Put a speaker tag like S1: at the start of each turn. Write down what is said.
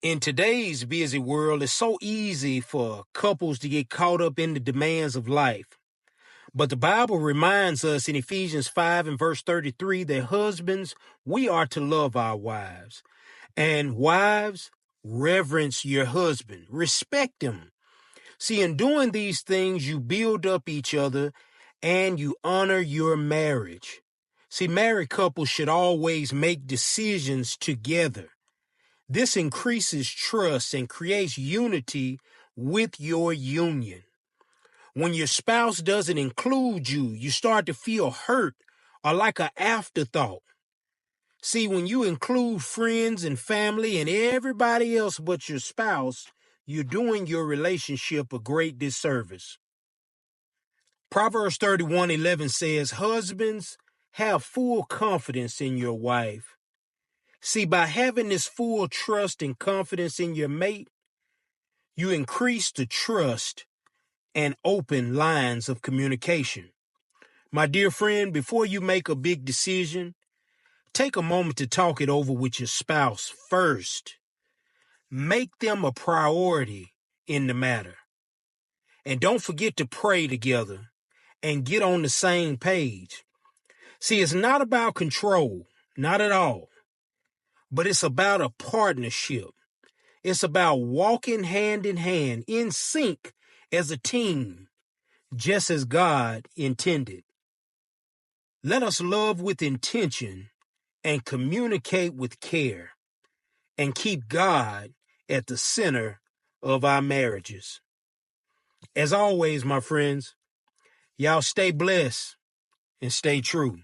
S1: In today's busy world, it's so easy for couples to get caught up in the demands of life. But the Bible reminds us in Ephesians 5 and verse 33 that husbands, we are to love our wives. And wives, reverence your husband. Respect him. See, in doing these things, you build up each other and you honor your marriage. See, married couples should always make decisions together. This increases trust and creates unity with your union. When your spouse doesn't include you, you start to feel hurt or like an afterthought. See, when you include friends and family and everybody else but your spouse, you're doing your relationship a great disservice. Proverbs 31:11 says, husbands, have full confidence in your wife. See, by having this full trust and confidence in your mate, you increase the trust and open lines of communication. My dear friend, before you make a big decision, take a moment to talk it over with your spouse first. Make them a priority in the matter. And don't forget to pray together and get on the same page. See, it's not about control, not at all, but it's about a partnership. It's about walking hand in hand, in sync as a team, just as God intended. Let us love with intention and communicate with care and keep God at the center of our marriages. As always, my friends, y'all stay blessed and stay true.